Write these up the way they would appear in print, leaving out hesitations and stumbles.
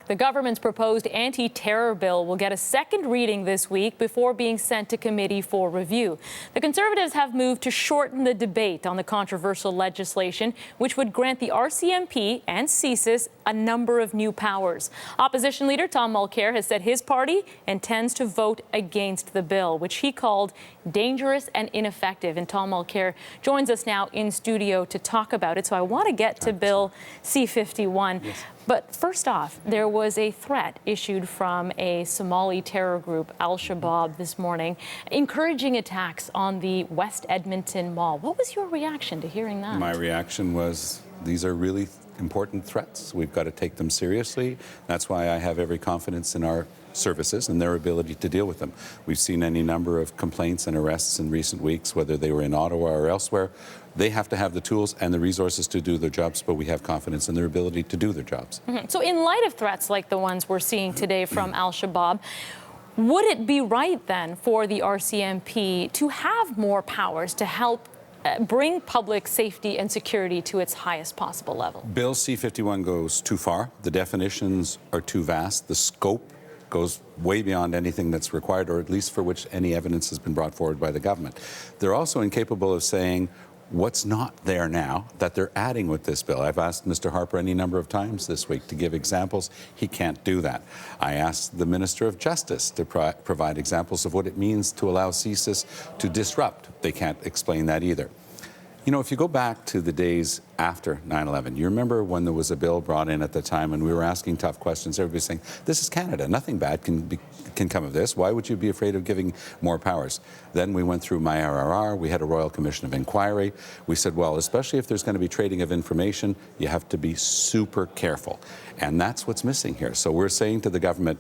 The government's proposed anti-terror bill will get a second reading this week before being sent to committee for review. The Conservatives have moved to shorten the debate on the controversial legislation, which would grant the RCMP and CSIS a number of new powers. Opposition leader Tom Mulcair has said his party intends to vote against the bill, which he called dangerous and ineffective. And Tom Mulcair joins us now in studio to talk about it. So I want to get to Bill C-51. Yes. But first off, there was a threat issued from a Somali terror group, Al-Shabaab, this morning, encouraging attacks on the West Edmonton Mall. What was your reaction to hearing that? My reaction was, these are really important threats. We've got to take them seriously. That's why I have every confidence in our services and their ability to deal with them. We've seen any number of complaints and arrests in recent weeks, whether they were in Ottawa or elsewhere. They have to have the tools and the resources to do their jobs, but we have confidence in their ability to do their jobs. So in light of threats like the ones we're seeing today from Al-Shabaab, would it be right then for the RCMP to have more powers to help bring public safety and security to its highest possible level? Bill C-51 goes too far. The definitions are too vast. The scope goes way beyond anything that's required, or at least for which any evidence has been brought forward by the government. They're also incapable of saying what's not there now that they're adding with this bill. I've asked Mr. Harper any number of times this week to give examples. He can't do that. I asked the Minister of Justice to provide examples of what it means to allow CSIS to disrupt. They can't explain that either. You know, if you go back to the days after 9/11, you remember when there was a bill brought in at the time and we were asking tough questions, everybody saying, this is Canada, nothing bad can come of this. Why would you be afraid of giving more powers? Then we went through MyRRR, we had a Royal Commission of Inquiry. We said, well, especially if there's going to be trading of information, you have to be super careful. And that's what's missing here. So we're saying to the government,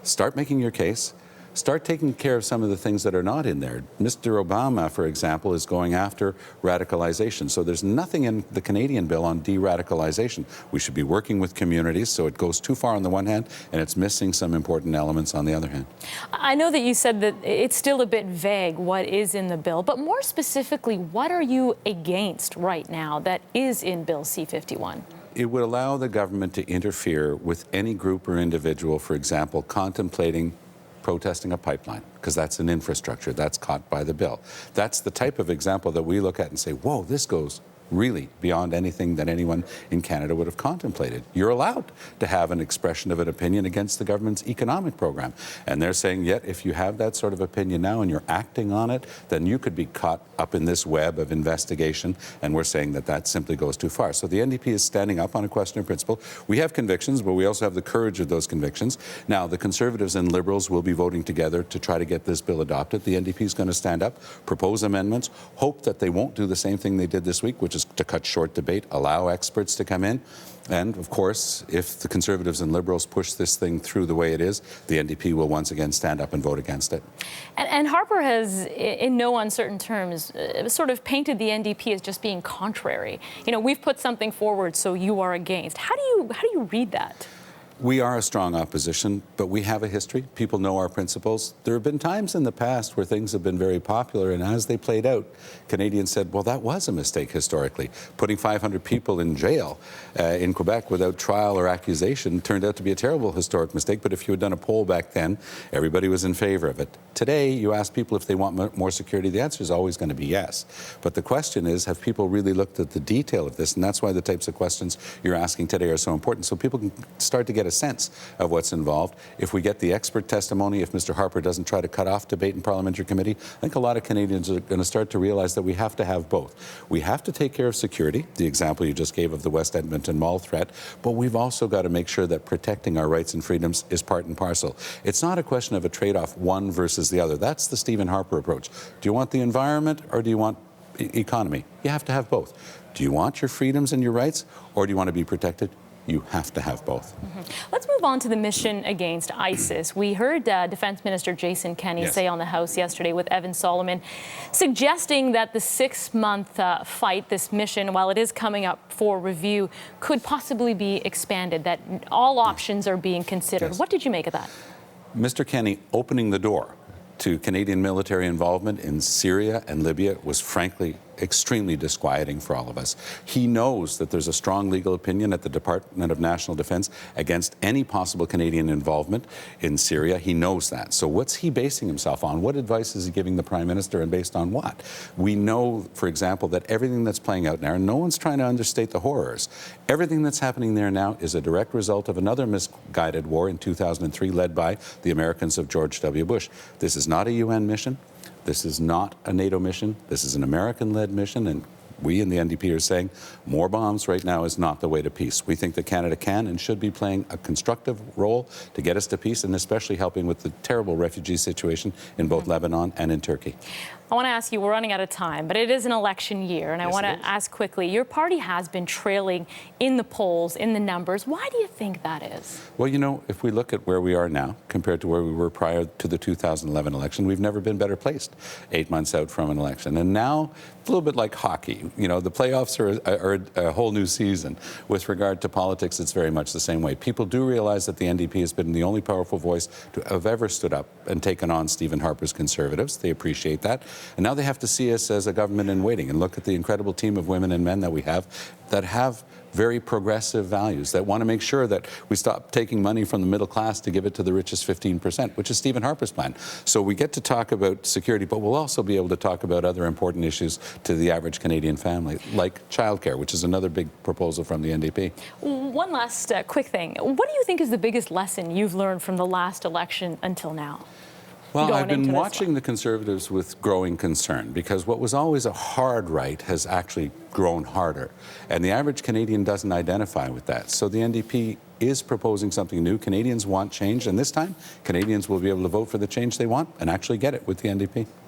start making your case. Start taking care of some of the things that are not in there. Mr. Obama, for example, is going after radicalization. So there's nothing in the Canadian bill on de-radicalization. We should be working with communities, so it goes too far on the one hand, and it's missing some important elements on the other hand. I know that you said that it's still a bit vague what is in the bill, but more specifically, what are you against right now that is in Bill C-51? It would allow the government to interfere with any group or individual, for example, contemplating protesting a pipeline, because that's an infrastructure that's caught by the bill. That's the type of example that we look at and say, whoa, this goes really beyond anything that anyone in Canada would have contemplated. You're allowed to have an expression of an opinion against the government's economic program. And they're saying, yet, if you have that sort of opinion now and you're acting on it, then you could be caught up in this web of investigation. And we're saying that that simply goes too far. So the NDP is standing up on a question of principle. We have convictions, but we also have the courage of those convictions. Now, the Conservatives and Liberals will be voting together to try to get this bill adopted. The NDP is going to stand up, propose amendments, hope that they won't do the same thing they did this week, which is to cut short debate, allow experts to come in. And, of course, if the Conservatives and Liberals push this thing through the way it is, the NDP will once again stand up and vote against it. And Harper has, in no uncertain terms, sort of painted the NDP as just being contrary. You know, we've put something forward, so you are against. How do you read that? We are a strong opposition, but we have a history. People know our principles. There have been times in the past where things have been very popular, and as they played out, Canadians said, well, that was a mistake historically. Putting 500 people in jail in Quebec without trial or accusation turned out to be a terrible historic mistake, but if you had done a poll back then, everybody was in favor of it. Today, you ask people if they want more security, the answer is always going to be yes. But the question is, have people really looked at the detail of this? And that's why the types of questions you're asking today are so important, so people can start to get a sense of what's involved. If we get the expert testimony, if Mr. Harper doesn't try to cut off debate in parliamentary committee, I think a lot of Canadians are going to start to realize that we have to have both. We have to take care of security, the example you just gave of the West Edmonton Mall threat, but we've also got to make sure that protecting our rights and freedoms is part and parcel. It's not a question of a trade-off, one versus the other. That's the Stephen Harper approach. Do you want the environment or do you want economy? You have to have both. Do you want your freedoms and your rights, or do you want to be protected? You have to have both. Let's move on to the mission against ISIS. We heard Defense Minister Jason Kenney say on the House yesterday with Evan Solomon, suggesting that the 6-month fight, this mission, while it is coming up for review, could possibly be expanded, that all options are being considered. What did you make of that? Mr. Kenney opening the door to Canadian military involvement in Syria and Libya was frankly extremely disquieting for all of us. He knows that there's a strong legal opinion at the Department of National Defense against any possible Canadian involvement in Syria. He knows that. So what's he basing himself on? What advice is he giving the Prime Minister, and based on what? We know, for example, that everything that's playing out now, and no one's trying to understate the horrors, everything that's happening there now is a direct result of another misguided war in 2003 led by the Americans of George W. Bush. This is not a UN mission. This is not a NATO mission. This is an American-led mission, and we in the NDP are saying more bombs right now is not the way to peace. We think that Canada can and should be playing a constructive role to get us to peace, and especially helping with the terrible refugee situation in both Lebanon and in Turkey. I want to ask you, we're running out of time, but it is an election year, and I want to ask quickly, your party has been trailing in the polls, in the numbers. Why do you think that is? Well, you know, if we look at where we are now compared to where we were prior to the 2011 election, we've never been better placed 8 months out from an election. And now, it's a little bit like hockey. You know, the playoffs are a whole new season. With regard to politics, it's very much the same way. People do realize that the NDP has been the only powerful voice to have ever stood up and taken on Stephen Harper's Conservatives. They appreciate that. And now they have to see us as a government in waiting and look at the incredible team of women and men that we have that have very progressive values, that want to make sure that we stop taking money from the middle class to give it to the richest 15%, which is Stephen Harper's plan. So we get to talk about security, but we'll also be able to talk about other important issues to the average Canadian family, like childcare, which is another big proposal from the NDP. One last quick thing. What do you think is the biggest lesson you've learned from the last election until now? Well, I've been watching the Conservatives with growing concern, because what was always a hard right has actually grown harder. And the average Canadian doesn't identify with that. So the NDP is proposing something new. Canadians want change, and this time, Canadians will be able to vote for the change they want and actually get it with the NDP.